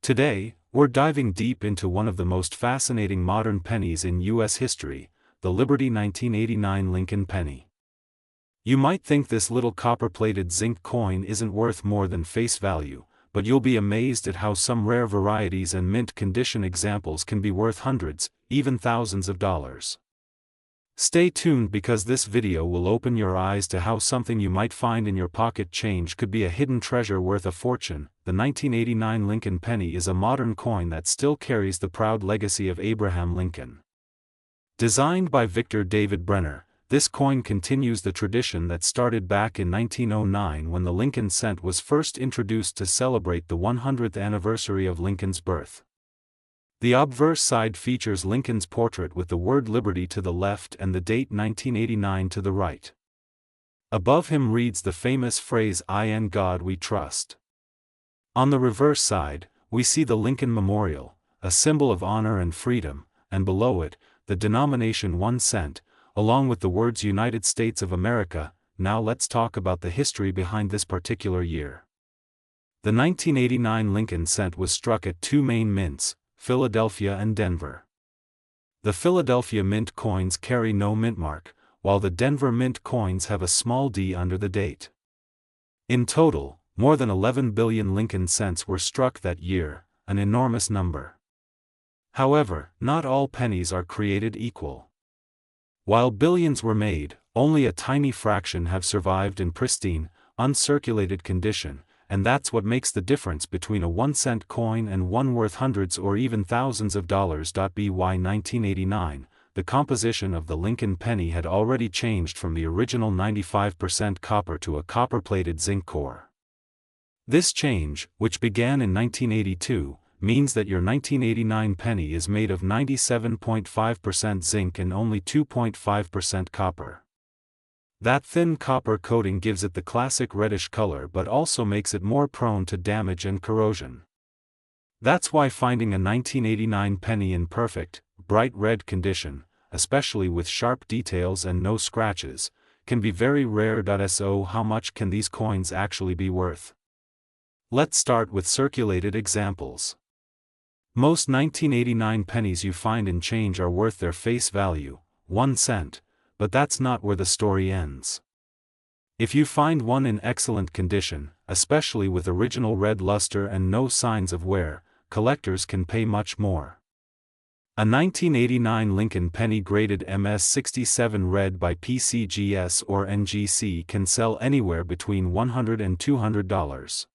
Today, we're diving deep into one of the most fascinating modern pennies in U.S. history, the Liberty 1989 Lincoln penny. You might think this little copper-plated zinc coin isn't worth more than face value, but you'll be amazed at how some rare varieties and mint condition examples can be worth hundreds, even thousands of dollars. Stay tuned because this video will open your eyes to how something you might find in your pocket change could be a hidden treasure worth a fortune. The 1989 Lincoln penny is a modern coin that still carries the proud legacy of Abraham Lincoln. Designed by Victor David Brenner, this coin continues the tradition that started back in 1909 when the Lincoln cent was first introduced to celebrate the 100th anniversary of Lincoln's birth. The obverse side features Lincoln's portrait with the word Liberty to the left and the date 1989 to the right. Above him reads the famous phrase "In God We Trust." On the reverse side, we see the Lincoln Memorial, a symbol of honor and freedom, and below it, the denomination 1 cent, along with the words United States of America. Now let's talk about the history behind this particular year. The 1989 Lincoln cent was struck at two main mints, Philadelphia and Denver. The Philadelphia mint coins carry no mint mark, while the Denver mint coins have a small d under the date. In total, more than 11 billion Lincoln cents were struck that year, an enormous number. However, not all pennies are created equal. While billions were made, only a tiny fraction have survived in pristine, uncirculated condition, and that's what makes the difference between a 1 cent coin and one worth hundreds or even thousands of dollars. By 1989, the composition of the Lincoln penny had already changed from the original 95% copper to a copper-plated zinc core. This change, which began in 1982, means that your 1989 penny is made of 97.5% zinc and only 2.5% copper. That thin copper coating gives it the classic reddish color but also makes it more prone to damage and corrosion. That's why finding a 1989 penny in perfect, bright red condition, especially with sharp details and no scratches, can be very rare. So how much can these coins actually be worth? Let's start with circulated examples. Most 1989 pennies you find in change are worth their face value, 1 cent. But that's not where the story ends. If you find one in excellent condition, especially with original red luster and no signs of wear, collectors can pay much more. A 1989 Lincoln penny graded MS67 red by PCGS or NGC can sell anywhere between $100 and $200.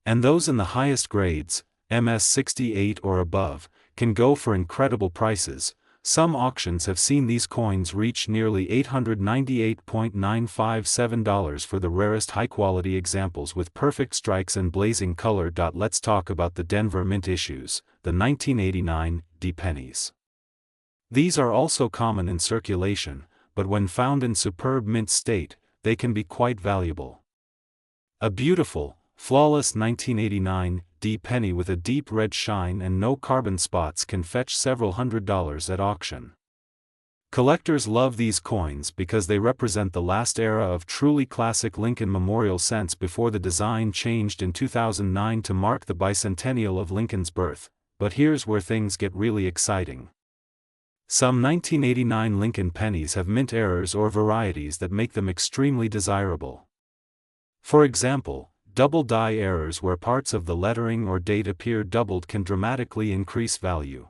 And those in the highest grades, MS68 or above, can go for incredible prices. Some auctions have seen these coins reach nearly $898.957 for the rarest high-quality examples with perfect strikes and blazing color. Let's talk about the Denver mint issues, the 1989 D pennies. These are also common in circulation, but when found in superb mint state, they can be quite valuable. A beautiful, flawless 1989 D penny with a deep red shine and no carbon spots can fetch several $100s at auction. Collectors love these coins because they represent the last era of truly classic Lincoln Memorial cents before the design changed in 2009 to mark the bicentennial of Lincoln's birth. But here's where things get really exciting. Some 1989 Lincoln pennies have mint errors or varieties that make them extremely desirable. For example, double die errors where parts of the lettering or date appear doubled can dramatically increase value.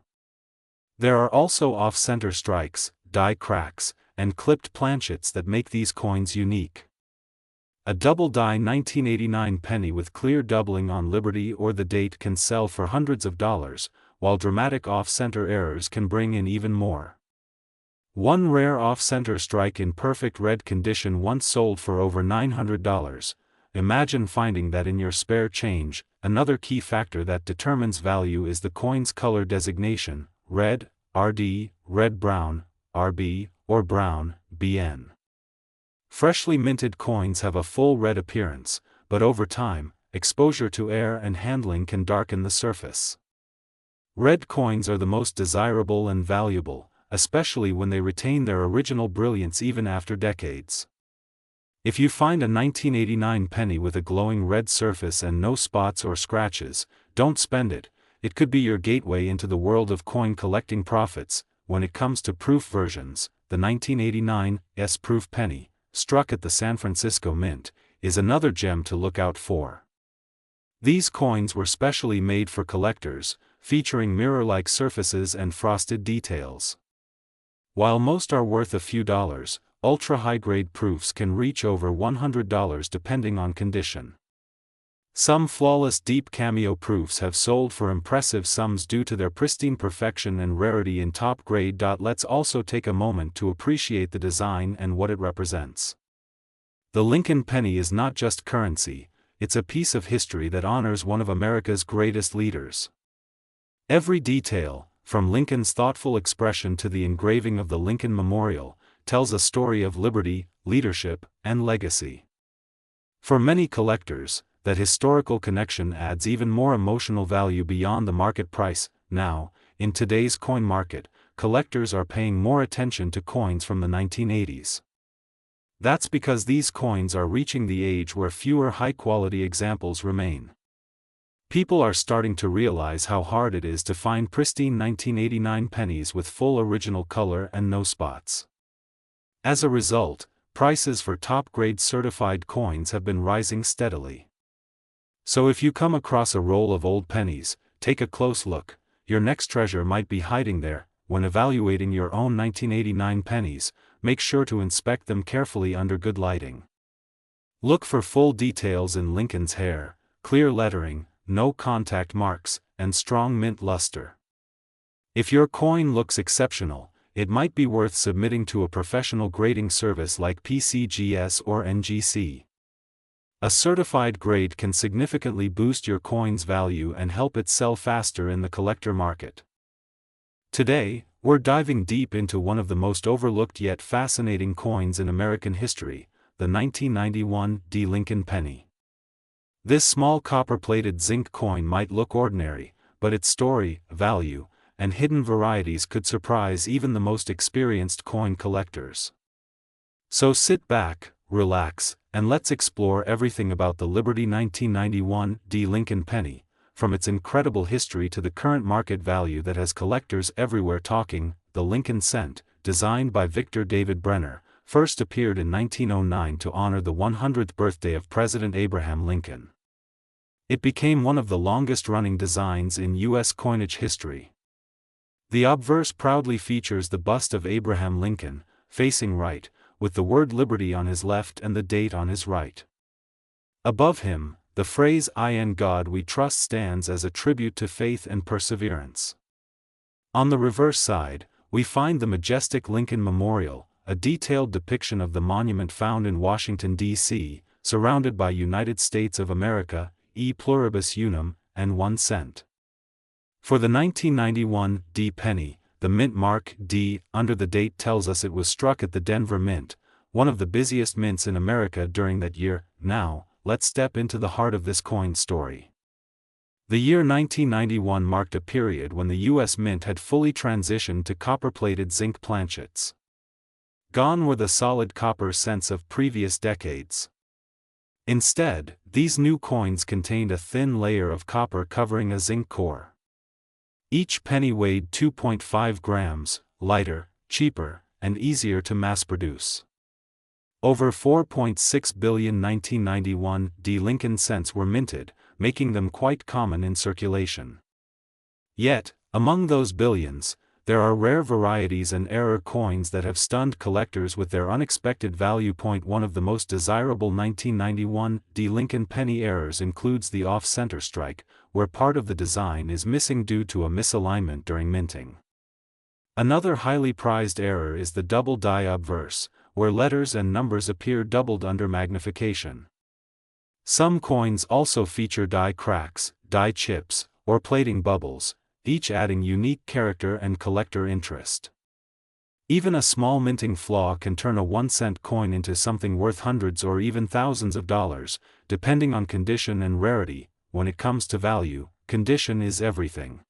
There are also off-center strikes, die cracks, and clipped planchets that make these coins unique. A double die 1989 penny with clear doubling on Liberty or the date can sell for hundreds of dollars, while dramatic off-center errors can bring in even more. One rare off-center strike in perfect red condition once sold for over $900. Imagine finding that in your spare change. Another key factor that determines value is the coin's color designation, red, RD, red-brown, RB, or brown, BN. Freshly minted coins have a full red appearance, but over time, exposure to air and handling can darken the surface. Red coins are the most desirable and valuable, especially when they retain their original brilliance even after decades. If you find a 1989 penny with a glowing red surface and no spots or scratches, don't spend it. It could be your gateway into the world of coin collecting profits. When it comes to proof versions, the 1989 S-proof penny, struck at the San Francisco Mint, is another gem to look out for. These coins were specially made for collectors, featuring mirror-like surfaces and frosted details. While most are worth a few dollars, ultra-high-grade proofs can reach over $100 depending on condition. Some flawless deep cameo proofs have sold for impressive sums due to their pristine perfection and rarity in top grade. Let's also take a moment to appreciate the design and what it represents. The Lincoln penny is not just currency, it's a piece of history that honors one of America's greatest leaders. Every detail, from Lincoln's thoughtful expression to the engraving of the Lincoln Memorial, tells a story of liberty, leadership, and legacy. For many collectors, that historical connection adds even more emotional value beyond the market price. Now, in today's coin market, collectors are paying more attention to coins from the 1980s. That's because these coins are reaching the age where fewer high-quality examples remain. People are starting to realize how hard it is to find pristine 1989 pennies with full original color and no spots. As a result, prices for top-grade certified coins have been rising steadily. So if you come across a roll of old pennies, take a close look. Your next treasure might be hiding there. When evaluating your own 1989 pennies, make sure to inspect them carefully under good lighting. Look for full details in Lincoln's hair, clear lettering, no contact marks, and strong mint luster. If your coin looks exceptional, it might be worth submitting to a professional grading service like PCGS or NGC. A certified grade can significantly boost your coin's value and help it sell faster in the collector market. Today, we're diving deep into one of the most overlooked yet fascinating coins in American history, the 1991 Lincoln penny. This small copper-plated zinc coin might look ordinary, but its story, value, and hidden varieties could surprise even the most experienced coin collectors. So sit back, relax, and let's explore everything about the Liberty 1991 Lincoln penny, from its incredible history to the current market value that has collectors everywhere talking. The Lincoln cent, designed by Victor David Brenner, first appeared in 1909 to honor the 100th birthday of President Abraham Lincoln. It became one of the longest-running designs in U.S. coinage history. The obverse proudly features the bust of Abraham Lincoln, facing right, with the word Liberty on his left and the date on his right. Above him, the phrase "In God We Trust" stands as a tribute to faith and perseverance. On the reverse side, we find the majestic Lincoln Memorial, a detailed depiction of the monument found in Washington, D.C., surrounded by United States of America, E pluribus unum, and 1 cent. For the 1991 penny, the mint mark D under the date tells us it was struck at the Denver Mint, one of the busiest mints in America during that year. Now, let's step into the heart of this coin story. The year 1991 marked a period when the U.S. Mint had fully transitioned to copper-plated zinc planchets. Gone were the solid copper cents of previous decades. Instead, these new coins contained a thin layer of copper covering a zinc core. Each penny weighed 2.5 grams, lighter, cheaper, and easier to mass-produce. Over 4.6 billion 1991 Lincoln cents were minted, making them quite common in circulation. Yet, among those billions, there are rare varieties and error coins that have stunned collectors with their unexpected value. One of the most desirable 1991 Lincoln penny errors includes the off-center strike, where part of the design is missing due to a misalignment during minting. Another highly prized error is the double die obverse, where letters and numbers appear doubled under magnification. Some coins also feature die cracks, die chips, or plating bubbles, each adding unique character and collector interest. Even a small minting flaw can turn a 1-cent coin into something worth hundreds or even thousands of dollars, depending on condition and rarity. When it comes to value, condition is everything.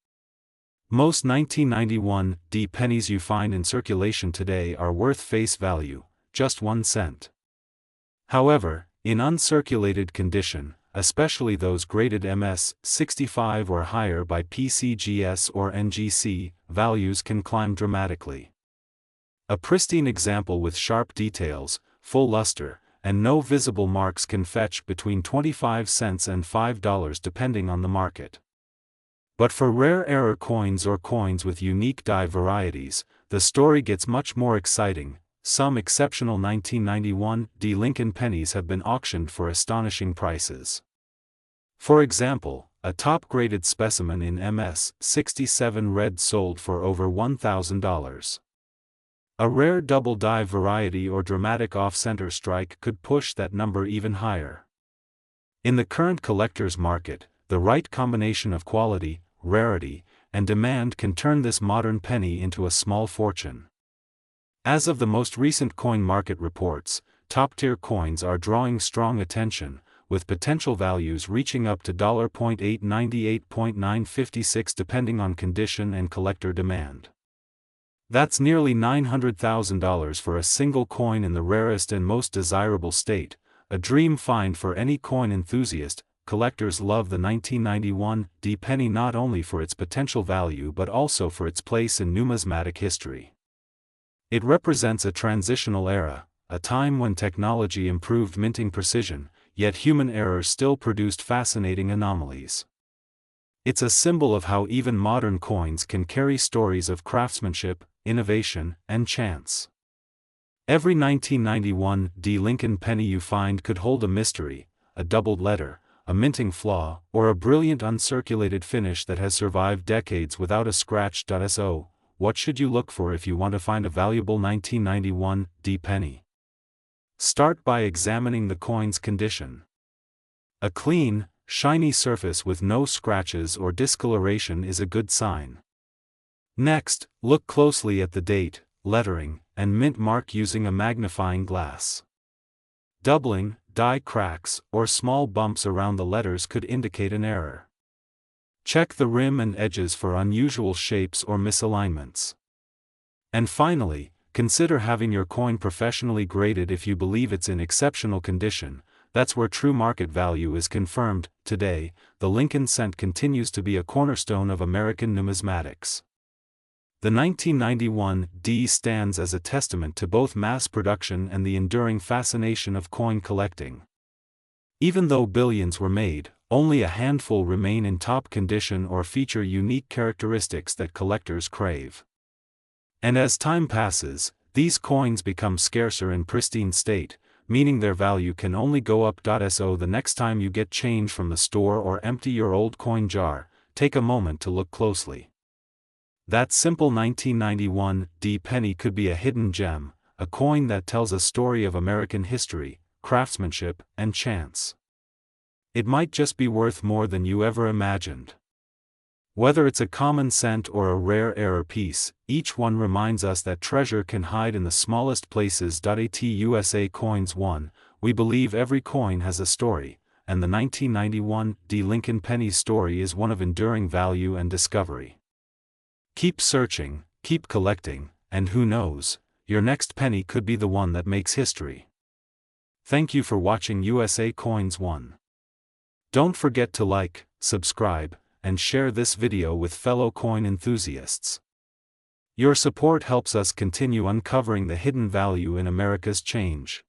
Most 1991 pennies you find in circulation today are worth face value, just 1 cent. However, in uncirculated condition, especially those graded MS 65 or higher by PCGS or NGC, values can climb dramatically. A pristine example with sharp details, full luster, and no visible marks can fetch between 25 cents and $5 depending on the market. But for rare error coins or coins with unique die varieties, the story gets much more exciting. Some exceptional 1991 D Lincoln pennies have been auctioned for astonishing prices. For example, a top-graded specimen in MS 67 red sold for over $1,000. A rare double die variety or dramatic off-center strike could push that number even higher. In the current collector's market, the right combination of quality, rarity, and demand can turn this modern penny into a small fortune. As of the most recent coin market reports, top-tier coins are drawing strong attention, with potential values reaching up to $.898.956 depending on condition and collector demand. That's nearly $900,000 for a single coin in the rarest and most desirable state, a dream find for any coin enthusiast. Collectors love the 1991 D penny not only for its potential value but also for its place in numismatic history. It represents a transitional era, a time when technology improved minting precision, yet human error still produced fascinating anomalies. It's a symbol of how even modern coins can carry stories of craftsmanship, innovation, and chance. Every 1991 D Lincoln penny you find could hold a mystery, a doubled letter, a minting flaw, or a brilliant uncirculated finish that has survived decades without a scratch. So, what should you look for if you want to find a valuable 1991 D penny? Start by examining the coin's condition. A clean, shiny surface with no scratches or discoloration is a good sign. Next, look closely at the date, lettering, and mint mark using a magnifying glass. Doubling, die cracks, or small bumps around the letters could indicate an error. Check the rim and edges for unusual shapes or misalignments. And finally, consider having your coin professionally graded if you believe it's in exceptional condition. That's where true market value is confirmed. Today, the Lincoln cent continues to be a cornerstone of American numismatics. The 1991 D stands as a testament to both mass production and the enduring fascination of coin collecting. Even though billions were made, only a handful remain in top condition or feature unique characteristics that collectors crave. And as time passes, these coins become scarcer in pristine state, meaning their value can only go up. So the next time you get change from the store or empty your old coin jar, take a moment to look closely. That simple 1991 D penny could be a hidden gem, a coin that tells a story of American history, craftsmanship, and chance. It might just be worth more than you ever imagined. Whether it's a common cent or a rare error piece, each one reminds us that treasure can hide in the smallest places. At USA Coins 1, we believe every coin has a story, and the 1991 D Lincoln penny's story is one of enduring value and discovery. Keep searching, keep collecting, and who knows, your next penny could be the one that makes history. Thank you for watching USA Coins 1. Don't forget to like, subscribe, and share this video with fellow coin enthusiasts. Your support helps us continue uncovering the hidden value in America's change.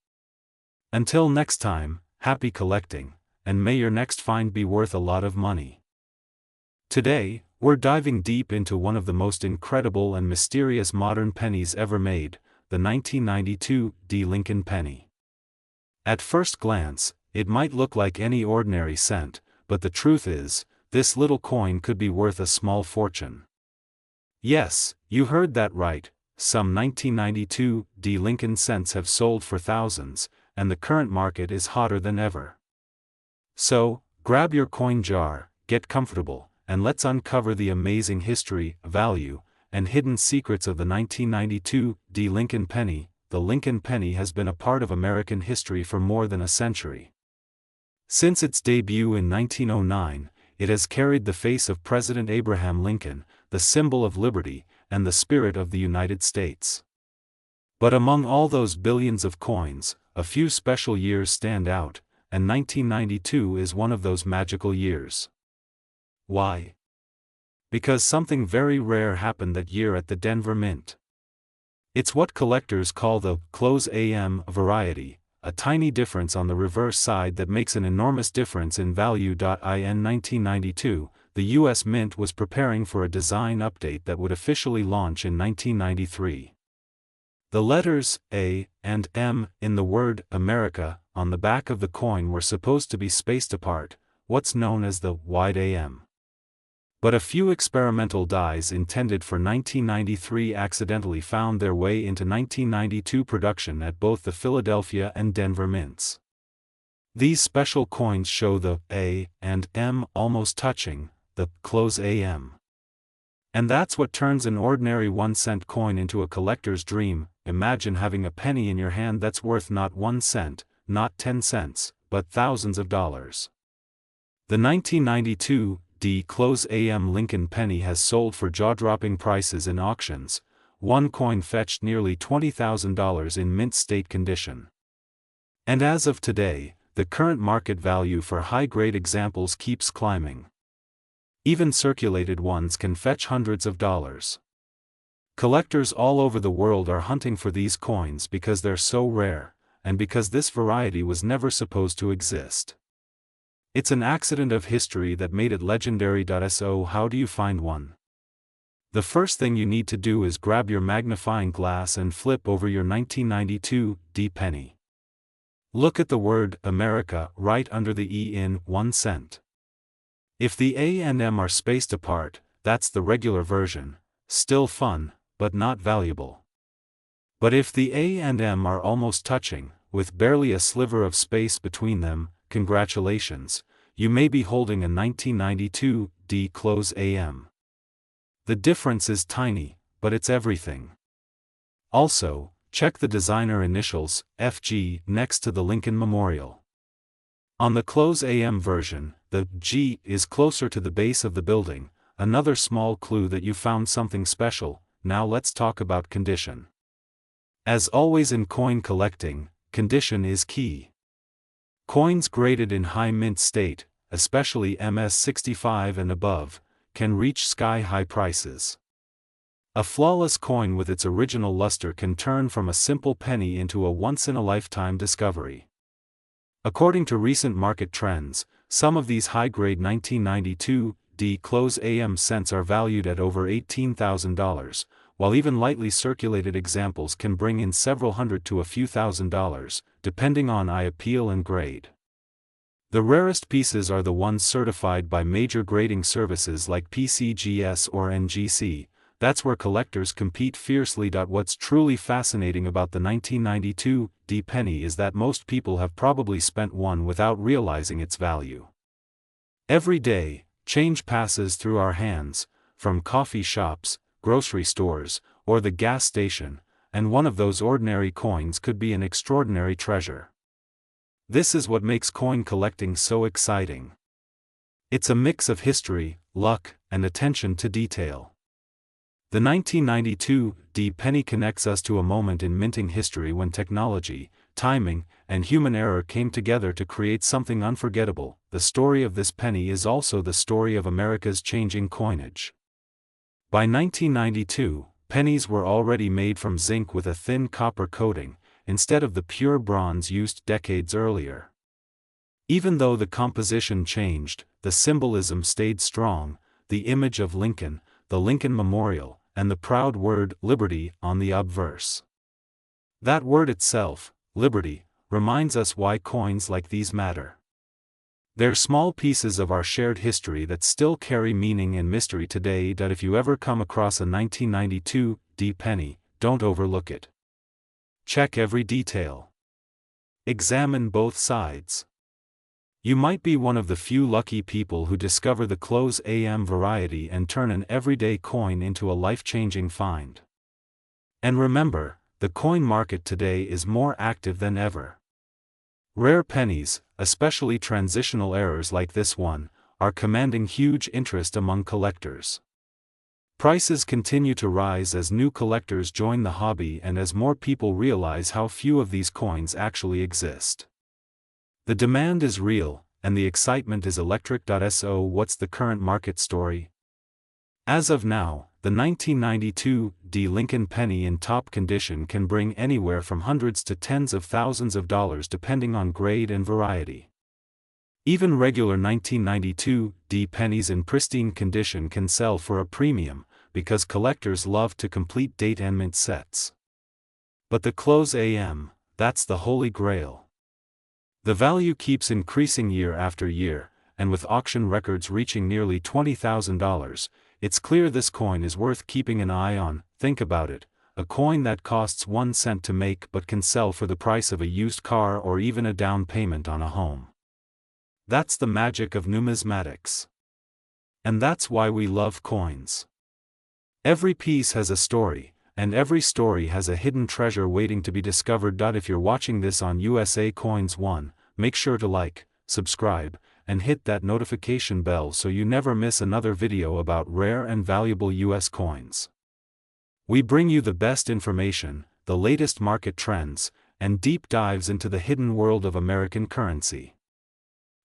Until next time, happy collecting, and may your next find be worth a lot of money. Today, we're diving deep into one of the most incredible and mysterious modern pennies ever made, the 1992 D Lincoln penny. At first glance, it might look like any ordinary cent, but the truth is, this little coin could be worth a small fortune. Yes, you heard that right, some 1992 D Lincoln cents have sold for thousands, and the current market is hotter than ever. So, grab your coin jar, get comfortable, and let's uncover the amazing history, value, and hidden secrets of the 1992 D Lincoln penny. The Lincoln penny has been a part of American history for more than a century. Since its debut in 1909, it has carried the face of President Abraham Lincoln, the symbol of liberty, and the spirit of the United States. But among all those billions of coins, a few special years stand out, and 1992 is one of those magical years. Why? Because something very rare happened that year at the Denver Mint. It's what collectors call the close AM variety, a tiny difference on the reverse side that makes an enormous difference in value. In 1992, the U.S. Mint was preparing for a design update that would officially launch in 1993. The letters A and M in the word America on the back of the coin were supposed to be spaced apart, what's known as the wide AM. But a few experimental dies intended for 1993 accidentally found their way into 1992 production at both the Philadelphia and Denver mints. These special coins show the A and M almost touching, the close AM. And that's what turns an ordinary 1-cent coin into a collector's dream. Imagine having a penny in your hand that's worth not 1 cent, not 10 cents, but thousands of dollars. The 1992 close AM Lincoln penny has sold for jaw-dropping prices in auctions. One coin fetched nearly $20,000 in mint state condition. And as of today, the current market value for high-grade examples keeps climbing. Even circulated ones can fetch hundreds of dollars. Collectors all over the world are hunting for these coins because they're so rare, and because this variety was never supposed to exist. It's an accident of history that made it legendary. So how do you find one? The first thing you need to do is grab your magnifying glass and flip over your 1992 penny. Look at the word America right under the E in 1 cent. If the A and M are spaced apart, that's the regular version, still fun, but not valuable. But if the A and M are almost touching, with barely a sliver of space between them, congratulations, you may be holding a 1992 close AM. The difference is tiny, but it's everything. Also, check the designer initials, FG, next to the Lincoln Memorial. On the close AM version, the G is closer to the base of the building, another small clue that you found something special. Now let's talk about condition. As always in coin collecting, condition is key. Coins graded in high mint state, especially MS-65 and above, can reach sky-high prices. A flawless coin with its original luster can turn from a simple penny into a once-in-a-lifetime discovery. According to recent market trends, some of these high-grade 1992 close AM cents are valued at over $18,000, while even lightly circulated examples can bring in several hundred to a few $1,000s, depending on eye appeal and grade. The rarest pieces are the ones certified by major grading services like PCGS or NGC. That's where collectors compete fiercely. What's truly fascinating about the 1992 penny is that most people have probably spent one without realizing its value. Every day, change passes through our hands, from coffee shops, grocery stores, or the gas station, and one of those ordinary coins could be an extraordinary treasure. This is what makes coin collecting so exciting. It's a mix of history, luck, and attention to detail. The 1992 penny connects us to a moment in minting history when technology, timing, and human error came together to create something unforgettable. The story of this penny is also the story of America's changing coinage. By 1992, pennies were already made from zinc with a thin copper coating, instead of the pure bronze used decades earlier. Even though the composition changed, the symbolism stayed strong: the image of Lincoln, the Lincoln Memorial, and the proud word liberty on the obverse. That word itself, liberty, reminds us why coins like these matter. They're small pieces of our shared history that still carry meaning and mystery today. If you ever come across a 1992 penny, don't overlook it. Check every detail. Examine both sides. You might be one of the few lucky people who discover the close AM variety and turn an everyday coin into a life-changing find. And remember, the coin market today is more active than ever. Rare pennies, especially transitional errors like this one, are commanding huge interest among collectors. Prices continue to rise as new collectors join the hobby and as more people realize how few of these coins actually exist. The demand is real, and the excitement is electric. So what's the current market story? As of now, the 1992 D Lincoln penny in top condition can bring anywhere from hundreds to tens of thousands of dollars depending on grade and variety. Even regular 1992 D pennies in pristine condition can sell for a premium, because collectors love to complete date and mint sets. But the close AM, that's the holy grail. The value keeps increasing year after year, and with auction records reaching nearly $20,000, it's clear this coin is worth keeping an eye on. Think about it, a coin that costs 1 cent to make but can sell for the price of a used car or even a down payment on a home. That's the magic of numismatics. And that's why we love coins. Every piece has a story, and every story has a hidden treasure waiting to be discovered. If you're watching this on USA Coins 1, make sure to like, subscribe, and hit that notification bell so you never miss another video about rare and valuable US coins. We bring you the best information, the latest market trends, and deep dives into the hidden world of American currency.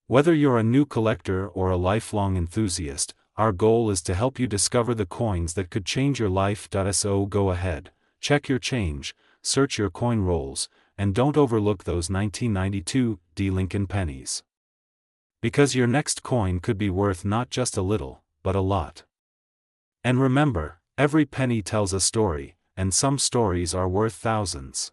Whether you're a new collector or a lifelong enthusiast, our goal is to help you discover the coins that could change your life. So go ahead, check your change, search your coin rolls, and don't overlook those 1992 D Lincoln pennies. Because your next coin could be worth not just a little, but a lot. And remember, every penny tells a story, and some stories are worth thousands.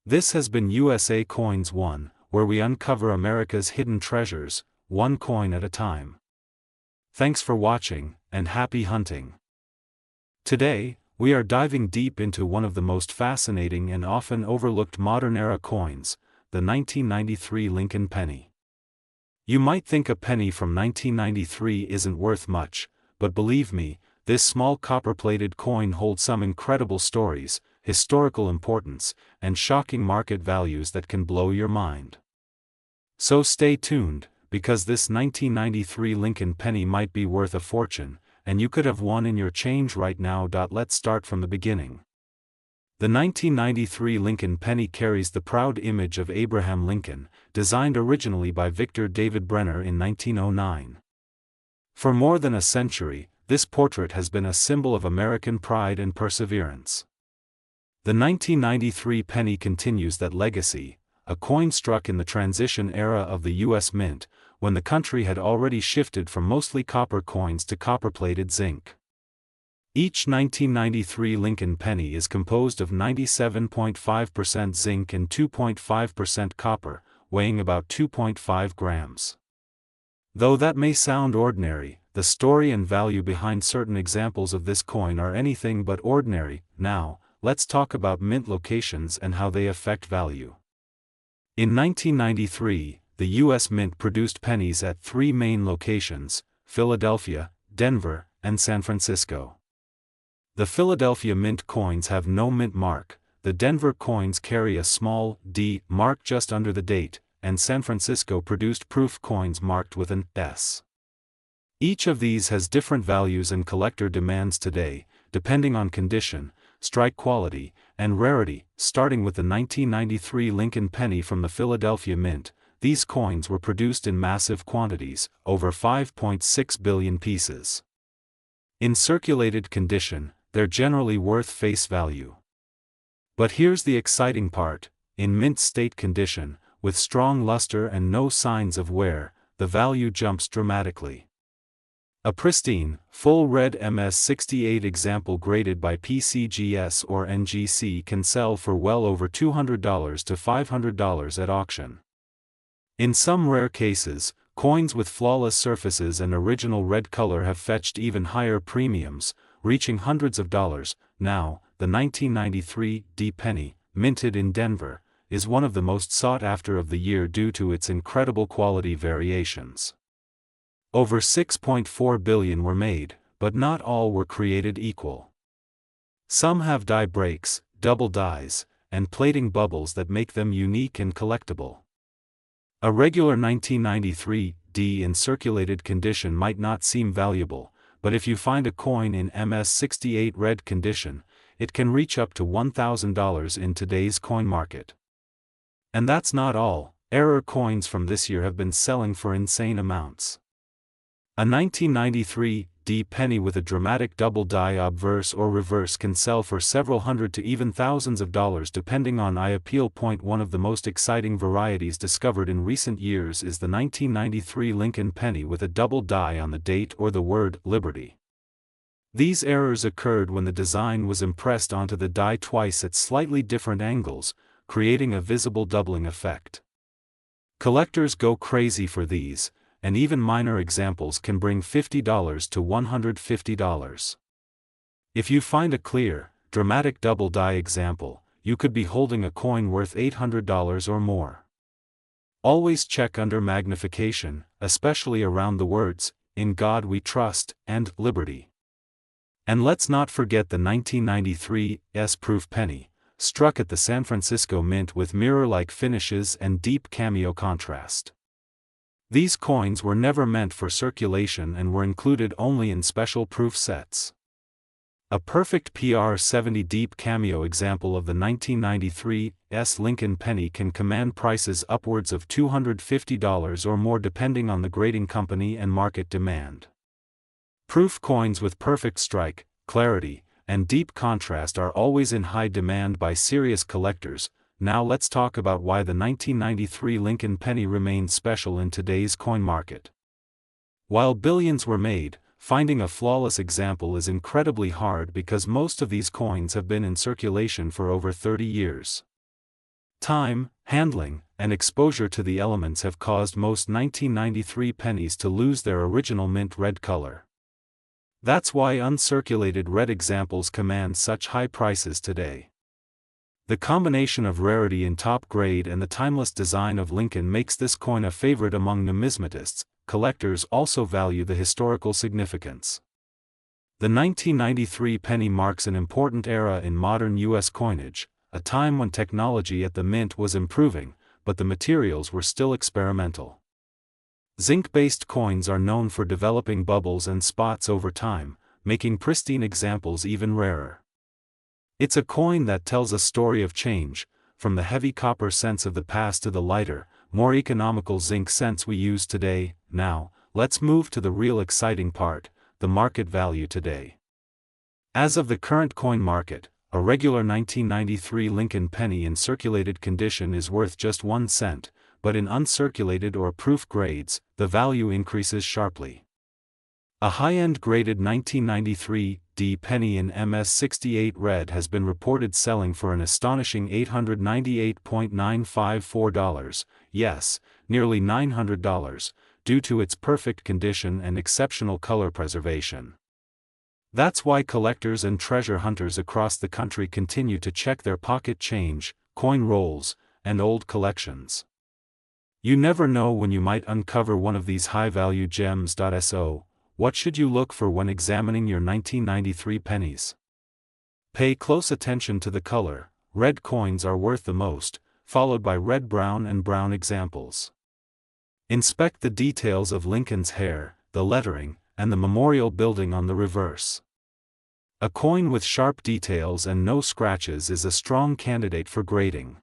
This has been USA Coins 1, where we uncover America's hidden treasures, one coin at a time. Thanks for watching, and happy hunting. Today, we are diving deep into one of the most fascinating and often overlooked modern-era coins, the 1993 Lincoln penny. You might think a penny from 1993 isn't worth much, but believe me, this small copper-plated coin holds some incredible stories, historical importance, and shocking market values that can blow your mind. So stay tuned, because this 1993 Lincoln penny might be worth a fortune, and you could have one in your change right now. Let's start from the beginning. The 1993 Lincoln penny carries the proud image of Abraham Lincoln, designed originally by Victor David Brenner in 1909. For more than a century, this portrait has been a symbol of American pride and perseverance. The 1993 penny continues that legacy, a coin struck in the transition era of the U.S. Mint, when the country had already shifted from mostly copper coins to copper-plated zinc. Each 1993 Lincoln penny is composed of 97.5% zinc and 2.5% copper, weighing about 2.5 grams. Though that may sound ordinary, the story and value behind certain examples of this coin are anything but ordinary. Now, let's talk about mint locations and how they affect value. In 1993, the U.S. Mint produced pennies at 3 main locations: Philadelphia, Denver, and San Francisco. The Philadelphia Mint coins have no mint mark, the Denver coins carry a small D mark just under the date, and San Francisco produced proof coins marked with an S. Each of these has different values and collector demands today, depending on condition, strike quality, and rarity. Starting with the 1993 Lincoln penny from the Philadelphia Mint, these coins were produced in massive quantities, over 5.6 billion pieces. In circulated condition, they're generally worth face value. But here's the exciting part: in mint state condition, with strong luster and no signs of wear, the value jumps dramatically. A pristine, full red MS-68 example graded by PCGS or NGC can sell for well over $200 to $500 at auction. In some rare cases, coins with flawless surfaces and original red color have fetched even higher premiums, reaching hundreds of dollars. Now, the 1993 D penny, minted in Denver, is one of the most sought after of the year due to its incredible quality variations. Over 6.4 billion were made, but not all were created equal. Some have die breaks, double dies, and plating bubbles that make them unique and collectible. A regular 1993 D in circulated condition might not seem valuable, but if you find a coin in MS68 red condition, it can reach up to $1,000 in today's coin market. And that's not all. Error coins from this year have been selling for insane amounts. A 1993 D penny with a dramatic double die obverse or reverse can sell for several hundred to even thousands of dollars depending on I appeal point. One of the most exciting varieties discovered in recent years is the 1993 Lincoln penny with a double die on the date or the word Liberty. These errors occurred when the design was impressed onto the die twice at slightly different angles, creating a visible doubling effect. Collectors go crazy for these, and even minor examples can bring $50 to $150. If you find a clear, dramatic double die example, you could be holding a coin worth $800 or more. Always check under magnification, especially around the words, "In God We Trust," and "Liberty." And let's not forget the 1993 S-proof penny, struck at the San Francisco Mint with mirror-like finishes and deep cameo contrast. These coins were never meant for circulation and were included only in special proof sets. A perfect PR70 deep cameo example of the 1993 S Lincoln penny can command prices upwards of $250 or more depending on the grading company and market demand. Proof coins with perfect strike, clarity, and deep contrast are always in high demand by serious collectors. Now let's talk about why the 1993 Lincoln penny remains special in today's coin market. While billions were made, finding a flawless example is incredibly hard because most of these coins have been in circulation for over 30 years. Time, handling, and exposure to the elements have caused most 1993 pennies to lose their original mint red color. That's why uncirculated red examples command such high prices today. The combination of rarity in top grade and the timeless design of Lincoln makes this coin a favorite among numismatists. Collectors also value the historical significance. The 1993 penny marks an important era in modern U.S. coinage, a time when technology at the mint was improving, but the materials were still experimental. Zinc-based coins are known for developing bubbles and spots over time, making pristine examples even rarer. It's a coin that tells a story of change, from the heavy copper cents of the past to the lighter, more economical zinc cents we use today. Now, let's move to the real exciting part, the market value today. As of the current coin market, a regular 1993 Lincoln penny in circulated condition is worth just 1 cent, but in uncirculated or proof grades, the value increases sharply. A high-end graded 1993 D penny in MS68 red has been reported selling for an astonishing $898.954, yes, nearly $900, due to its perfect condition and exceptional color preservation. That's why collectors and treasure hunters across the country continue to check their pocket change, coin rolls, and old collections. You never know when you might uncover one of these high-value gems. So, what should you look for when examining your 1993 pennies? Pay close attention to the color. Red coins are worth the most, followed by red-brown and brown examples. Inspect the details of Lincoln's hair, the lettering, and the memorial building on the reverse. A coin with sharp details and no scratches is a strong candidate for grading.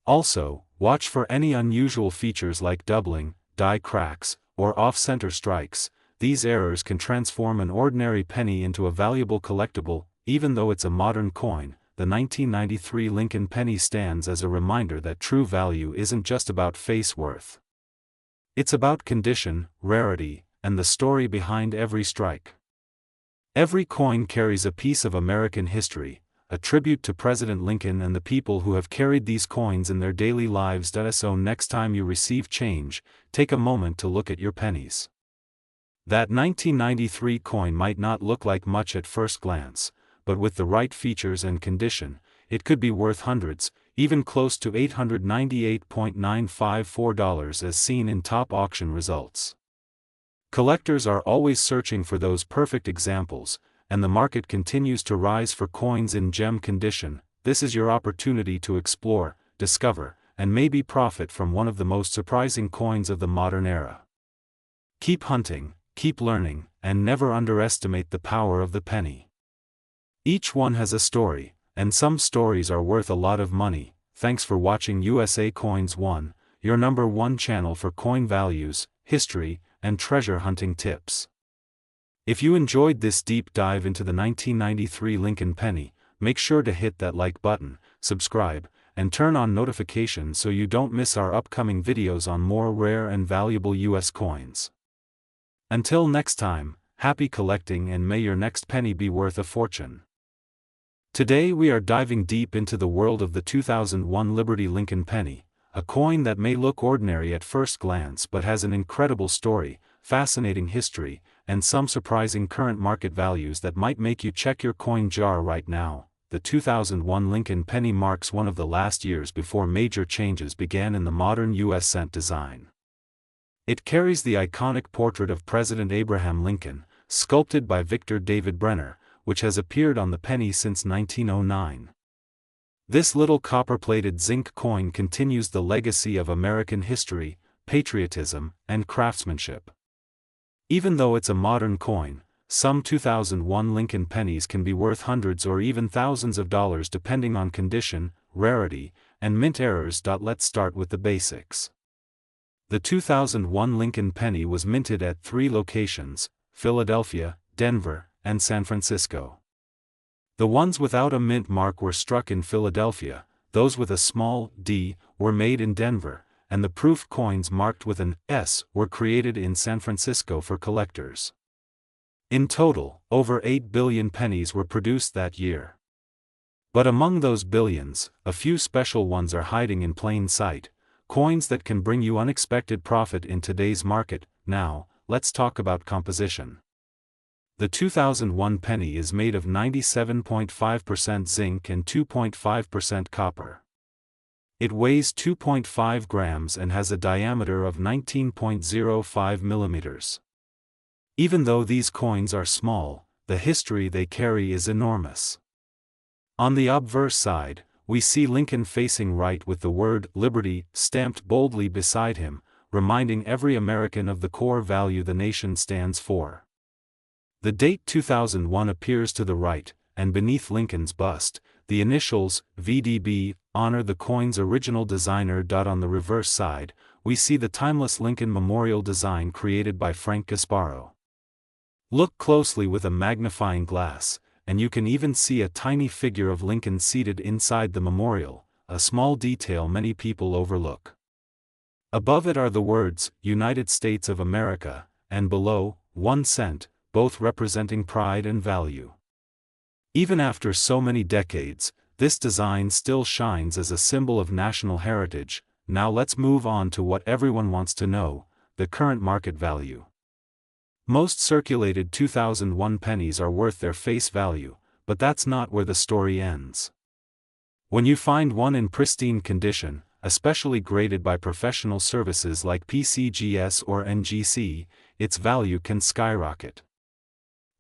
Also, watch for any unusual features like doubling, die cracks, or off-center strikes. These errors can transform an ordinary penny into a valuable collectible. Even though it's a modern coin, the 1993 Lincoln penny stands as a reminder that true value isn't just about face worth. It's about condition, rarity, and the story behind every strike. Every coin carries a piece of American history, a tribute to President Lincoln and the people who have carried these coins in their daily lives. So next time you receive change, take a moment to look at your pennies. That 1993 coin might not look like much at first glance, but with the right features and condition, it could be worth hundreds, even close to $898.954 as seen in top auction results. Collectors are always searching for those perfect examples, and the market continues to rise for coins in gem condition. This is your opportunity to explore, discover, and maybe profit from one of the most surprising coins of the modern era. Keep hunting, keep learning, and never underestimate the power of the penny. Each one has a story, and some stories are worth a lot of money. Thanks for watching USA Coins 1, your #1 channel for coin values, history, and treasure hunting tips. If you enjoyed this deep dive into the 1993 Lincoln penny, make sure to hit that like button, subscribe, and turn on notifications so you don't miss our upcoming videos on more rare and valuable US coins. Until next time, happy collecting and may your next penny be worth a fortune. Today we are diving deep into the world of the 2001 Liberty Lincoln penny, a coin that may look ordinary at first glance but has an incredible story, fascinating history, and some surprising current market values that might make you check your coin jar right now. The 2001 Lincoln penny marks one of the last years before major changes began in the modern U.S. cent design. It carries the iconic portrait of President Abraham Lincoln, sculpted by Victor David Brenner, which has appeared on the penny since 1909. This little copper-plated zinc coin continues the legacy of American history, patriotism, and craftsmanship. Even though it's a modern coin, some 2001 Lincoln pennies can be worth hundreds or even thousands of dollars depending on condition, rarity, and mint errors. Let's start with the basics. The 2001 Lincoln penny was minted at 3 locations: Philadelphia, Denver, and San Francisco. The ones without a mint mark were struck in Philadelphia, those with a small d were made in Denver, and the proof coins marked with an S were created in San Francisco for collectors. In total, over 8 billion pennies were produced that year. But among those billions, a few special ones are hiding in plain sight, coins that can bring you unexpected profit in today's market. Now, let's talk about composition. The 2001 penny is made of 97.5% zinc and 2.5% copper. It weighs 2.5 grams and has a diameter of 19.05 millimeters. Even though these coins are small, the history they carry is enormous. On the obverse side, we see Lincoln facing right with the word Liberty stamped boldly beside him, reminding every American of the core value the nation stands for. The date 2001 appears to the right, and beneath Lincoln's bust, the initials, VDB, honor the coin's original designer. On the reverse side, we see the timeless Lincoln memorial design created by Frank Gasparo. Look closely with a magnifying glass, and you can even see a tiny figure of Lincoln seated inside the memorial, a small detail many people overlook. Above it are the words, United States of America, and below, 1 cent, both representing pride and value. Even after so many decades, this design still shines as a symbol of national heritage. Now let's move on to what everyone wants to know, the current market value. Most circulated 2001 pennies are worth their face value, but that's not where the story ends. When you find one in pristine condition, especially graded by professional services like PCGS or NGC, its value can skyrocket.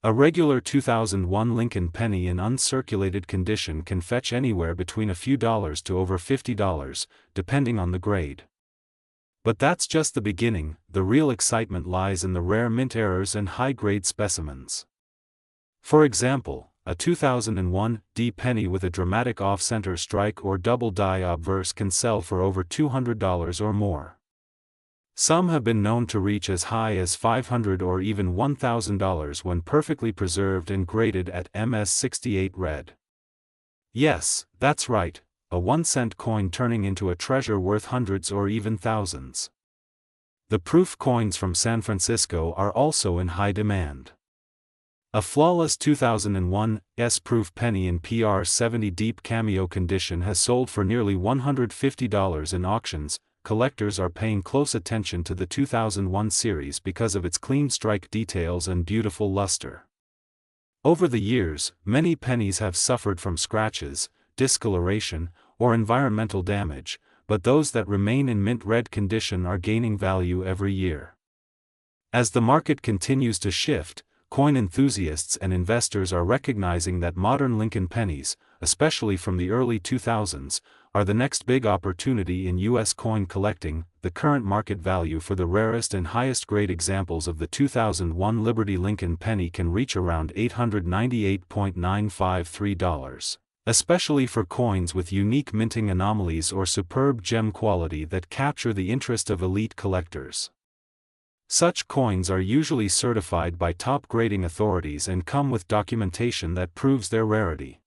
A regular 2001 Lincoln penny in uncirculated condition can fetch anywhere between a few dollars to over $50, depending on the grade. But that's just the beginning. The real excitement lies in the rare mint errors and high-grade specimens. For example, a 2001 D penny with a dramatic off-center strike or double die obverse can sell for over $200 or more. Some have been known to reach as high as $500 or even $1,000 when perfectly preserved and graded at MS68 red. Yes, that's right, a 1-cent coin turning into a treasure worth hundreds or even thousands. The proof coins from San Francisco are also in high demand. A flawless 2001 S-proof penny in PR70 deep cameo condition has sold for nearly $150 in auctions. Collectors are paying close attention to the 2001 series because of its clean strike details and beautiful luster. Over the years, many pennies have suffered from scratches, discoloration, or environmental damage, but those that remain in mint red condition are gaining value every year. As the market continues to shift, coin enthusiasts and investors are recognizing that modern Lincoln pennies, especially from the early 2000s, are the next big opportunity in U.S. coin collecting. The current market value for the rarest and highest grade examples of the 2001 Liberty Lincoln penny can reach around $898.953, especially for coins with unique minting anomalies or superb gem quality that capture the interest of elite collectors. Such coins are usually certified by top grading authorities and come with documentation that proves their rarity.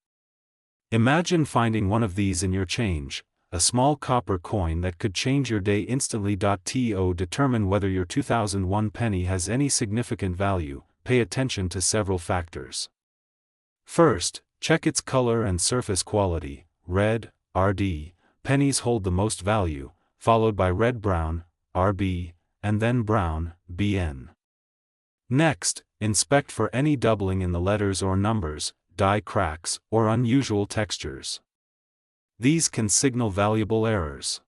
Imagine finding one of these in your change, a small copper coin that could change your day instantly. To determine whether your 2001 penny has any significant value, pay attention to several factors. First, check its color and surface quality. Red, RD, pennies hold the most value, followed by red-brown, RB, and then brown, BN. Next, inspect for any doubling in the letters or numbers, die cracks, or unusual textures. These can signal valuable errors.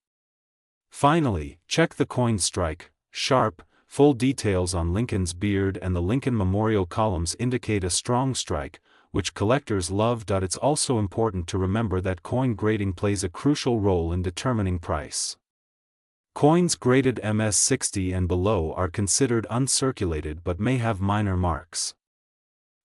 Finally, check the coin strike, sharp, full details on Lincoln's beard and the Lincoln Memorial columns indicate a strong strike, which collectors love. It's also important to remember that coin grading plays a crucial role in determining price. Coins graded MS-60 and below are considered uncirculated but may have minor marks.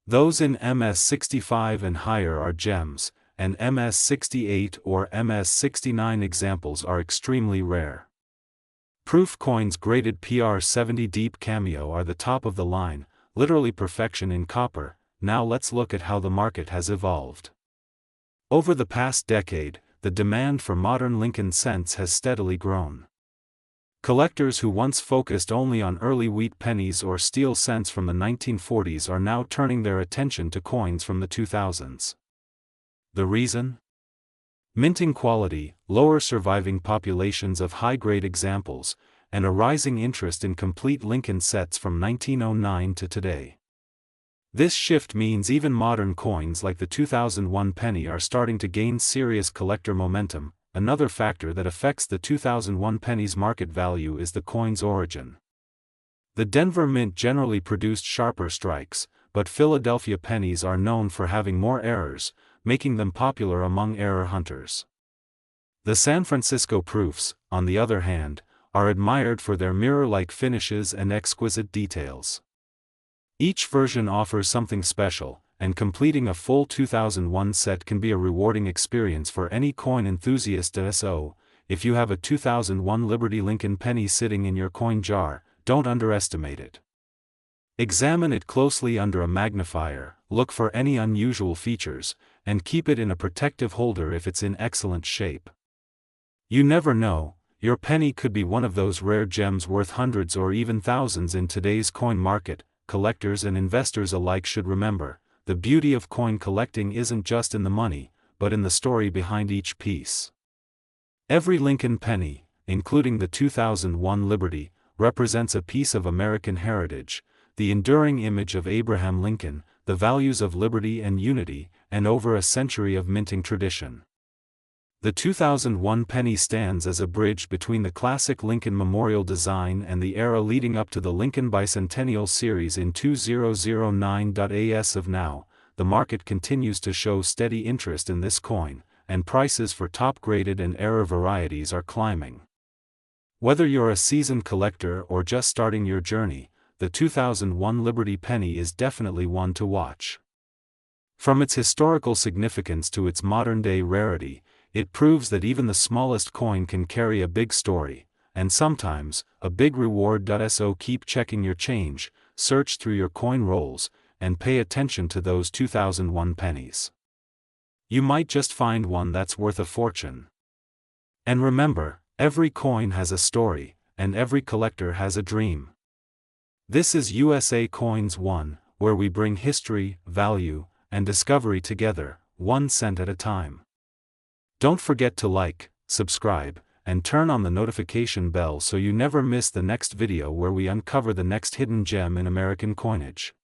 Those in MS-65 and higher are gems, and MS-68 or MS-69 examples are extremely rare. Proof coins graded PR-70 Deep Cameo are the top of the line, literally perfection in copper. Now let's look at how the market has evolved. Over the past decade, the demand for modern Lincoln cents has steadily grown. Collectors who once focused only on early wheat pennies or steel cents from the 1940s are now turning their attention to coins from the 2000s. The reason? Minting quality, lower surviving populations of high-grade examples, and a rising interest in complete Lincoln sets from 1909 to today. This shift means even modern coins like the 2001 penny are starting to gain serious collector momentum. Another factor that affects the 2001 penny's market value is the coin's origin. The Denver Mint generally produced sharper strikes, but Philadelphia pennies are known for having more errors, making them popular among error hunters. The San Francisco proofs, on the other hand, are admired for their mirror-like finishes and exquisite details. Each version offers something special, and completing a full 2001 set can be a rewarding experience for any coin enthusiast. So, if you have a 2001 Liberty Lincoln penny sitting in your coin jar, don't underestimate it. Examine it closely under a magnifier, look for any unusual features, and keep it in a protective holder if it's in excellent shape. You never know, your penny could be one of those rare gems worth hundreds or even thousands in today's coin market. Collectors and investors alike should remember, the beauty of coin collecting isn't just in the money, but in the story behind each piece. Every Lincoln penny, including the 2001 Liberty, represents a piece of American heritage, the enduring image of Abraham Lincoln, the values of liberty and unity, and over a century of minting tradition. The 2001 penny stands as a bridge between the classic Lincoln Memorial design and the era leading up to the Lincoln Bicentennial Series in 2009. As of now, the market continues to show steady interest in this coin, and prices for top-graded and error varieties are climbing. Whether you're a seasoned collector or just starting your journey, the 2001 Liberty penny is definitely one to watch. From its historical significance to its modern-day rarity, it proves that even the smallest coin can carry a big story, and sometimes, a big reward. So keep checking your change, search through your coin rolls, and pay attention to those 2001 pennies. You might just find one that's worth a fortune. And remember, every coin has a story, and every collector has a dream. This is USA Coins 1, where we bring history, value, and discovery together, 1 cent at a time. Don't forget to like, subscribe, and turn on the notification bell so you never miss the next video where we uncover the next hidden gem in American coinage.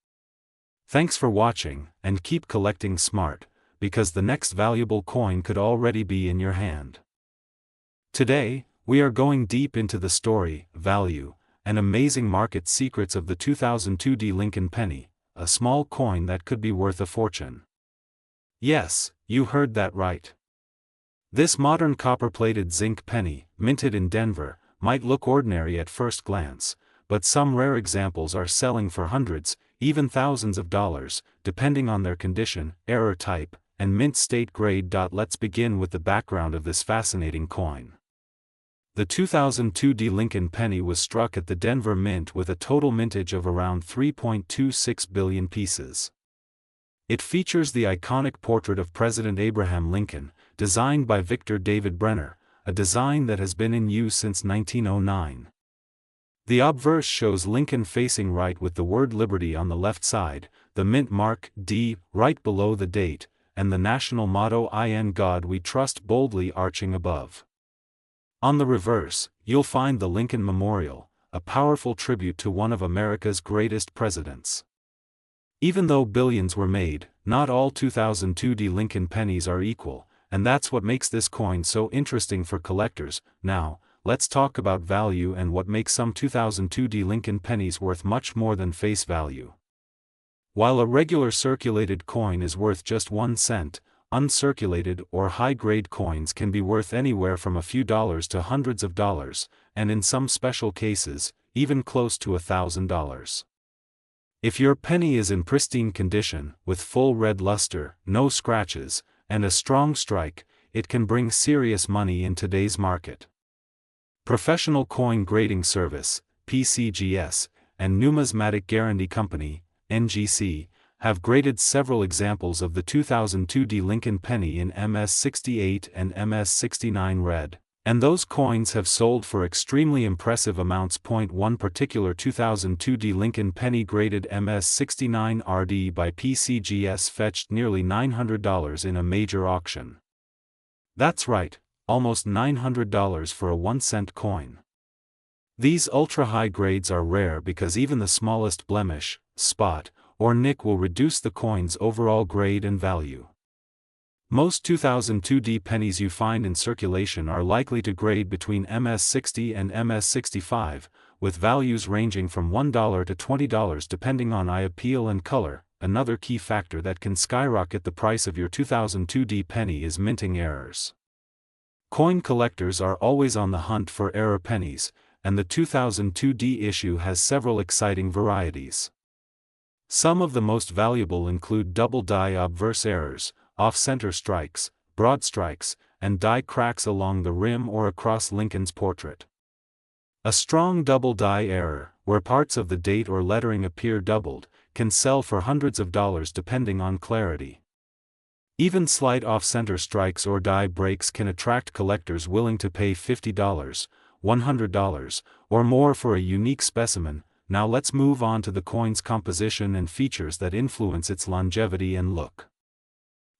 Thanks for watching, and keep collecting smart, because the next valuable coin could already be in your hand. Today, we are going deep into the story, value, and amazing market secrets of the 2002 Lincoln penny, a small coin that could be worth a fortune. Yes, you heard that right. This modern copper-plated zinc penny, minted in Denver, might look ordinary at first glance, but some rare examples are selling for hundreds, even thousands of dollars, depending on their condition, error type, and mint state grade. Let's begin with the background of this fascinating coin. The 2002 Lincoln penny was struck at the Denver Mint with a total mintage of around 3.26 billion pieces. It features the iconic portrait of President Abraham Lincoln, designed by Victor David Brenner, a design that has been in use since 1909. The obverse shows Lincoln facing right with the word Liberty on the left side, the mint mark D right below the date, and the national motto "In God We Trust" boldly arching above. On the reverse, you'll find the Lincoln Memorial, a powerful tribute to one of America's greatest presidents. Even though billions were made, not all 2002 Lincoln pennies are equal, and that's what makes this coin so interesting for collectors. Now, let's talk about value and what makes some 2002 Lincoln pennies worth much more than face value. While a regular circulated coin is worth just 1 cent, uncirculated or high-grade coins can be worth anywhere from a few dollars to hundreds of dollars, and in some special cases, even close to $1,000. If your penny is in pristine condition, with full red luster, no scratches, and a strong strike, it can bring serious money in today's market. Professional Coin Grading Service, PCGS, and Numismatic Guarantee Company, NGC, have graded several examples of the 2002 Lincoln penny in MS68 and MS69 red, and those coins have sold for extremely impressive amounts. One particular 2002 Lincoln penny graded MS69 RD by PCGS fetched nearly $900 in a major auction. That's right, almost $900 for a 1-cent coin. These ultra-high grades are rare because even the smallest blemish, spot, or nick will reduce the coin's overall grade and value. Most 2002 pennies you find in circulation are likely to grade between MS60 and MS65, with values ranging from $1 to $20 depending on eye appeal and color. Another key factor that can skyrocket the price of your 2002 penny is minting errors. Coin collectors are always on the hunt for error pennies, and the 2002 issue has several exciting varieties. Some of the most valuable include double die obverse errors, off-center strikes, broad strikes, and die cracks along the rim or across Lincoln's portrait. A strong double die error, where parts of the date or lettering appear doubled, can sell for hundreds of dollars depending on clarity. Even slight off-center strikes or die breaks can attract collectors willing to pay $50, $100, or more for a unique specimen. Now let's move on to the coin's composition and features that influence its longevity and look.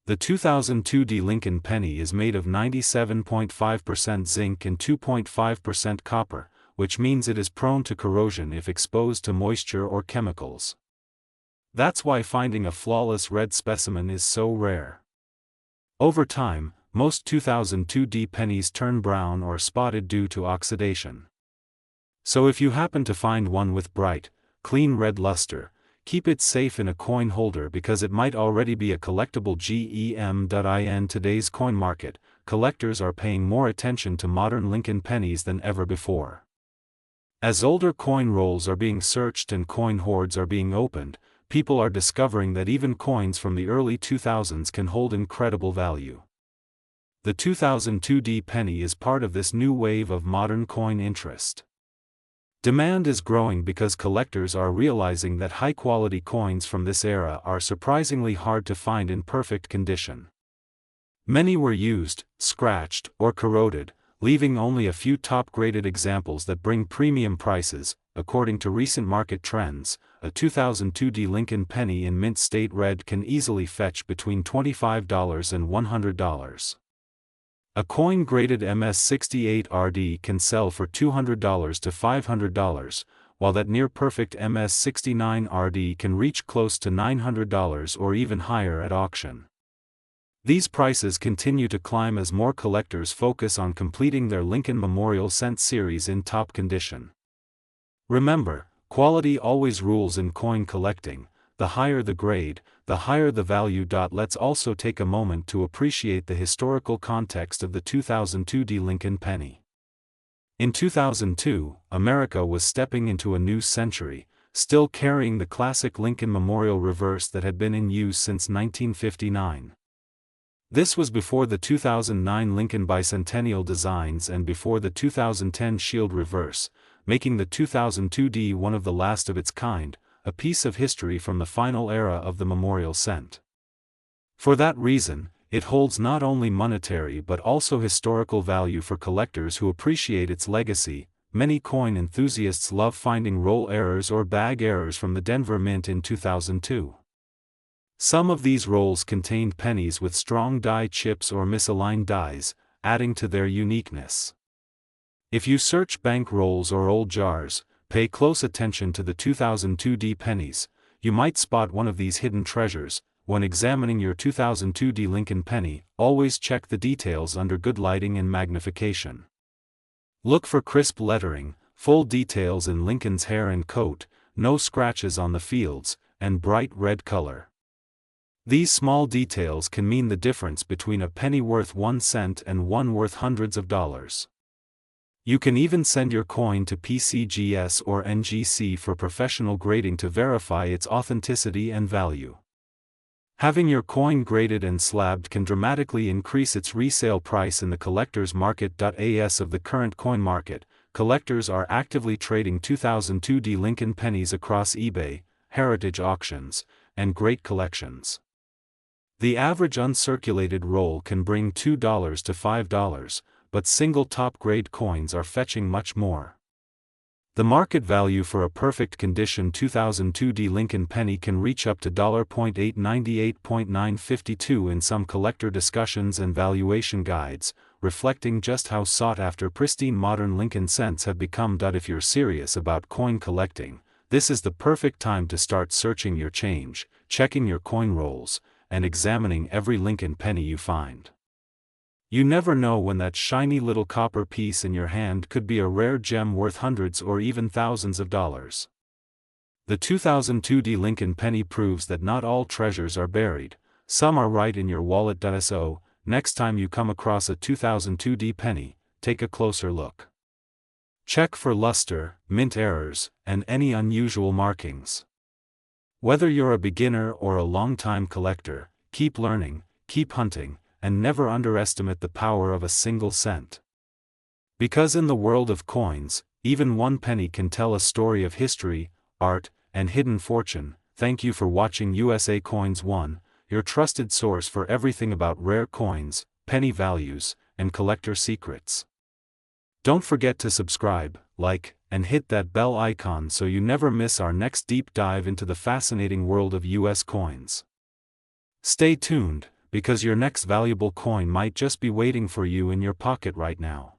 The 2002 Lincoln penny is made of 97.5% zinc and 2.5% copper, which means it is prone to corrosion if exposed to moisture or chemicals. That's why finding a flawless red specimen is so rare. Over time, most 2002 pennies turn brown or spotted due to oxidation. So if you happen to find one with bright, clean red luster, keep it safe in a coin holder because it might already be a collectible gem. In today's coin market, collectors are paying more attention to modern Lincoln pennies than ever before. As older coin rolls are being searched and coin hoards are being opened, people are discovering that even coins from the early 2000s can hold incredible value. The 2002 penny is part of this new wave of modern coin interest. Demand is growing because collectors are realizing that high-quality coins from this era are surprisingly hard to find in perfect condition. Many were used, scratched, or corroded, leaving only a few top-graded examples that bring premium prices. According to recent market trends, a 2002 Lincoln penny in mint state red can easily fetch between $25 and $100. A coin graded MS68 RD can sell for $200 to $500, while that near-perfect MS69 RD can reach close to $900 or even higher at auction. These prices continue to climb as more collectors focus on completing their Lincoln Memorial Cent series in top condition. Remember, quality always rules in coin collecting. the higher the grade, the higher the value. Let's also take a moment to appreciate the historical context of the 2002 Lincoln penny. In 2002, America was stepping into a new century, still carrying the classic Lincoln Memorial reverse that had been in use since 1959. This was before the 2009 Lincoln bicentennial designs and before the 2010 Shield reverse, making the 2002 one of the last of its kind, a piece of history from the final era of the memorial cent. For that reason, it holds not only monetary but also historical value for collectors who appreciate its legacy. Many coin enthusiasts love finding roll errors or bag errors from the Denver Mint in 2002. Some of these rolls contained pennies with strong die chips or misaligned dies, adding to their uniqueness. If you search bank rolls or old jars, pay close attention to the 2002 pennies, you might spot one of these hidden treasures. When examining your 2002 Lincoln penny, always check the details under good lighting and magnification. Look for crisp lettering, full details in Lincoln's hair and coat, no scratches on the fields, and bright red color. These small details can mean the difference between a penny worth 1 cent and one worth hundreds of dollars. You can even send your coin to PCGS or NGC for professional grading to verify its authenticity and value. Having your coin graded and slabbed can dramatically increase its resale price in the collector's market. As of the current coin market, collectors are actively trading 2002 Lincoln pennies across eBay, heritage auctions, and great collections. The average uncirculated roll can bring $2 to $5, but single top-grade coins are fetching much more. The market value for a perfect condition 2002 Lincoln penny can reach up to $.898.952 in some collector discussions and valuation guides, reflecting just how sought-after pristine modern Lincoln cents have become. If you're serious about coin collecting, this is the perfect time to start searching your change, checking your coin rolls, and examining every Lincoln penny you find. You never know when that shiny little copper piece in your hand could be a rare gem worth hundreds or even thousands of dollars. The 2002 Lincoln penny proves that not all treasures are buried, some are right in your wallet. So, next time you come across a 2002 penny, take a closer look. Check for luster, mint errors, and any unusual markings. Whether you're a beginner or a long-time collector, keep learning, keep hunting, and never underestimate the power of a single cent. Because in the world of coins, even one penny can tell a story of history, art, and hidden fortune. Thank you for watching USA Coins 1, your trusted source for everything about rare coins, penny values, and collector secrets. Don't forget to subscribe, like, and hit that bell icon so you never miss our next deep dive into the fascinating world of US coins. Stay tuned, because your next valuable coin might just be waiting for you in your pocket right now.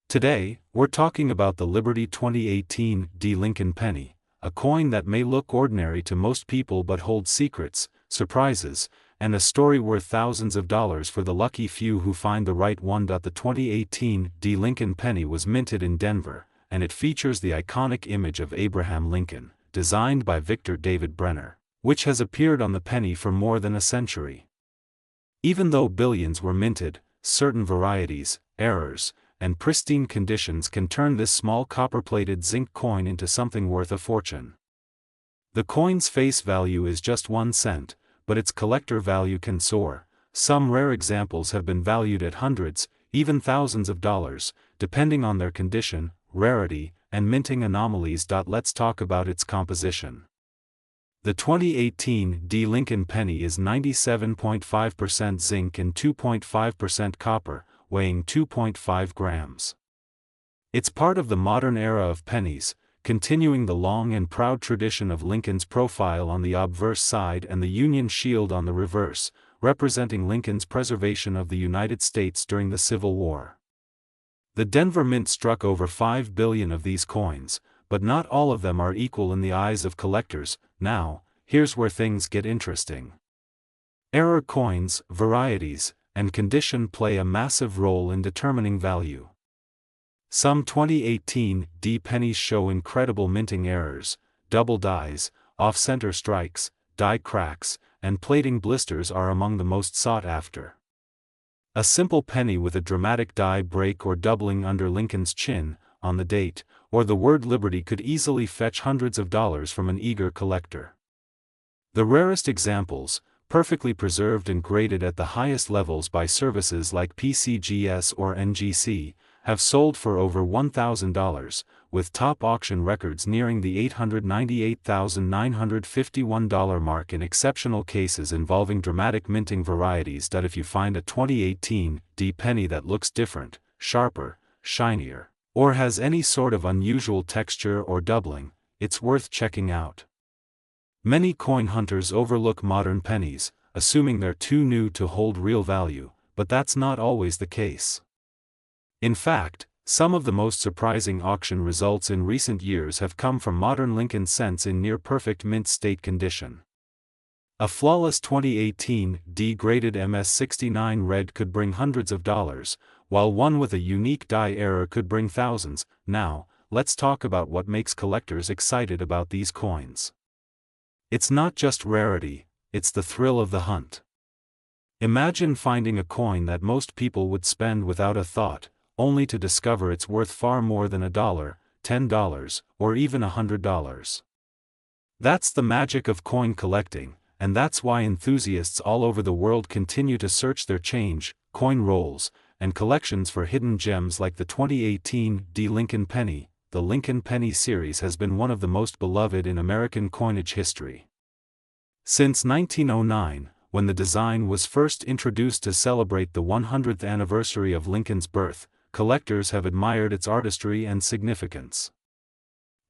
Today, we're talking about the Liberty 2018 Lincoln penny, a coin that may look ordinary to most people but holds secrets, surprises, and a story worth thousands of dollars for the lucky few who find the right one. The 2018 Lincoln penny was minted in Denver, and it features the iconic image of Abraham Lincoln, designed by Victor David Brenner, which has appeared on the penny for more than a century. Even though billions were minted, certain varieties, errors, and pristine conditions can turn this small copper-plated zinc coin into something worth a fortune. The coin's face value is just 1 cent, but its collector value can soar. Some rare examples have been valued at hundreds, even thousands of dollars, depending on their condition, rarity, and minting anomalies. Let's talk about its composition. The 2018 Lincoln penny is 97.5% zinc and 2.5% copper, weighing 2.5 grams. It's part of the modern era of pennies, continuing the long and proud tradition of Lincoln's profile on the obverse side and the Union shield on the reverse, representing Lincoln's preservation of the United States during the Civil War. The Denver Mint struck over 5 billion of these coins, but not all of them are equal in the eyes of collectors. Now, here's where things get interesting. Error coins, varieties, and condition play a massive role in determining value. Some 2018 pennies show incredible minting errors, double dies, off-center strikes, die cracks, and plating blisters are among the most sought after. A simple penny with a dramatic die break or doubling under Lincoln's chin, on the date, or the word Liberty could easily fetch hundreds of dollars from an eager collector. The rarest examples, perfectly preserved and graded at the highest levels by services like PCGS or NGC, have sold for over $1,000, with top auction records nearing the $898,951 mark in exceptional cases involving dramatic minting varieties. If you find a 2018 D penny that looks different, sharper, shinier, or has any sort of unusual texture or doubling, it's worth checking out. Many coin hunters overlook modern pennies, assuming they're too new to hold real value, but that's not always the case. In fact, some of the most surprising auction results in recent years have come from modern Lincoln cents in near-perfect mint state condition. A flawless 2018 D-graded MS69 red could bring hundreds of dollars, while one with a unique die error could bring thousands. Now, let's talk about what makes collectors excited about these coins. It's not just rarity, it's the thrill of the hunt. Imagine finding a coin that most people would spend without a thought, only to discover it's worth far more than $1, $10, or even $100. That's the magic of coin collecting, and that's why enthusiasts all over the world continue to search their change, coin rolls, and collections for hidden gems like the 2018 D Lincoln Penny. The Lincoln Penny series has been one of the most beloved in American coinage history. Since 1909, when the design was first introduced to celebrate the 100th anniversary of Lincoln's birth, collectors have admired its artistry and significance.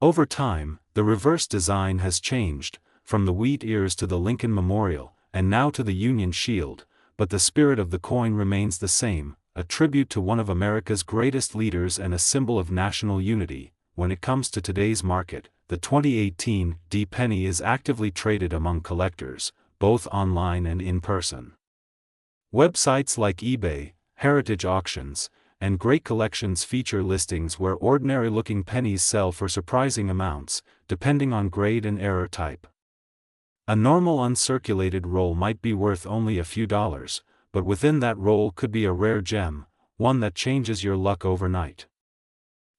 Over time, the reverse design has changed, from the wheat ears to the Lincoln Memorial, and now to the Union Shield, but the spirit of the coin remains the same, a tribute to one of America's greatest leaders and a symbol of national unity. When it comes to today's market, the 2018 D penny is actively traded among collectors, both online and in person. Websites like eBay, Heritage Auctions, and Great Collections feature listings where ordinary-looking pennies sell for surprising amounts, depending on grade and error type. A normal uncirculated roll might be worth only a few dollars, but within that roll could be a rare gem, one that changes your luck overnight.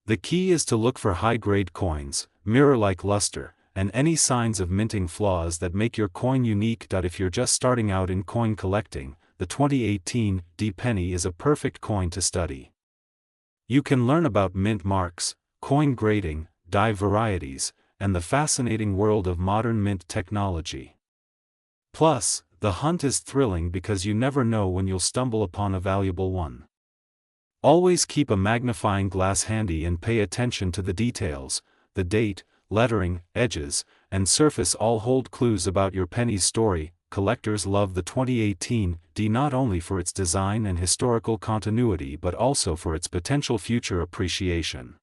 The key is to look for high-grade coins, mirror-like luster, and any signs of minting flaws that make your coin unique. If you're just starting out in coin collecting, the 2018 D penny is a perfect coin to study. You can learn about mint marks, coin grading, die varieties, and the fascinating world of modern mint technology. Plus, the hunt is thrilling because you never know when you'll stumble upon a valuable one. Always keep a magnifying glass handy and pay attention to the details. The date, lettering, edges, and surface all hold clues about your penny's story. Collectors love the 2018 D not only for its design and historical continuity but also for its potential future appreciation.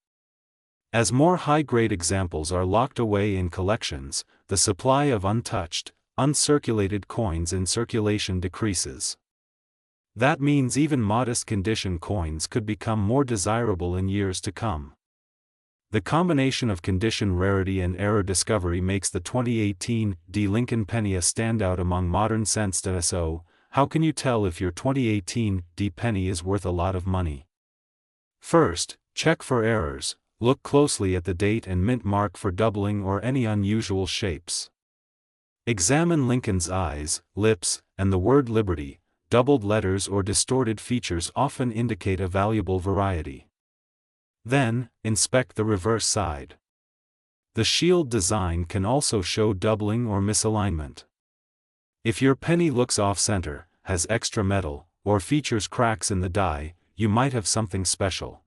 As more high-grade examples are locked away in collections, the supply of untouched, uncirculated coins in circulation decreases. That means even modest condition coins could become more desirable in years to come. The combination of condition rarity and error discovery makes the 2018 D Lincoln Penny a standout among modern cents. So, how can you tell if your 2018 D penny is worth a lot of money? First, check for errors. Look closely at the date and mint mark for doubling or any unusual shapes. Examine Lincoln's eyes, lips, and the word Liberty. Doubled letters or distorted features often indicate a valuable variety. Then, inspect the reverse side. The shield design can also show doubling or misalignment. If your penny looks off-center, has extra metal, or features cracks in the die, you might have something special.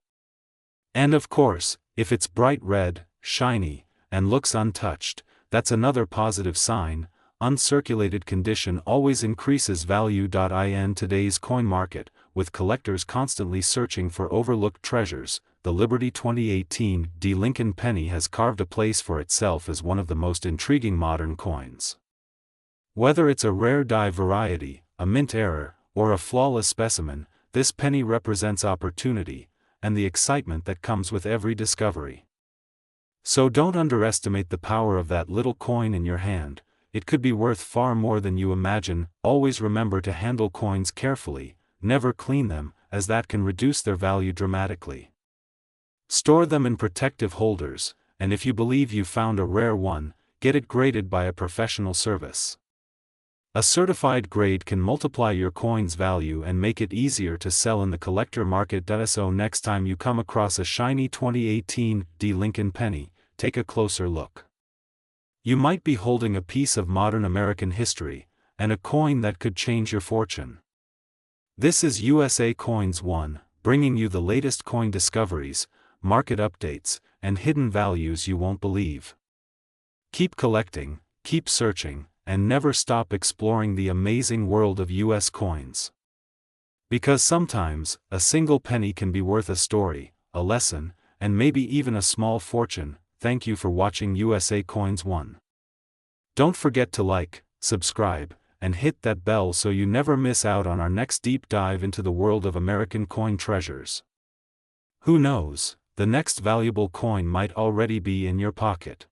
And of course, if it's bright red, shiny, and looks untouched, that's another positive sign. Uncirculated condition always increases value. In today's coin market, with collectors constantly searching for overlooked treasures, the Liberty 2018 D Lincoln Penny has carved a place for itself as one of the most intriguing modern coins. Whether it's a rare die variety, a mint error, or a flawless specimen, this penny represents opportunity, and the excitement that comes with every discovery. So don't underestimate the power of that little coin in your hand. It could be worth far more than you imagine. Always remember to handle coins carefully, never clean them, as that can reduce their value dramatically. Store them in protective holders, and if you believe you found a rare one, get it graded by a professional service. A certified grade can multiply your coin's value and make it easier to sell in the collector market. So next time you come across a shiny 2018 Lincoln penny, take a closer look. You might be holding a piece of modern American history, and a coin that could change your fortune. This is USA Coins 1, bringing you the latest coin discoveries, market updates, and hidden values you won't believe. Keep collecting, keep searching, and never stop exploring the amazing world of US coins. Because sometimes, a single penny can be worth a story, a lesson, and maybe even a small fortune. Thank you for watching USA Coins 1. Don't forget to like, subscribe, and hit that bell so you never miss out on our next deep dive into the world of American coin treasures. Who knows, the next valuable coin might already be in your pocket.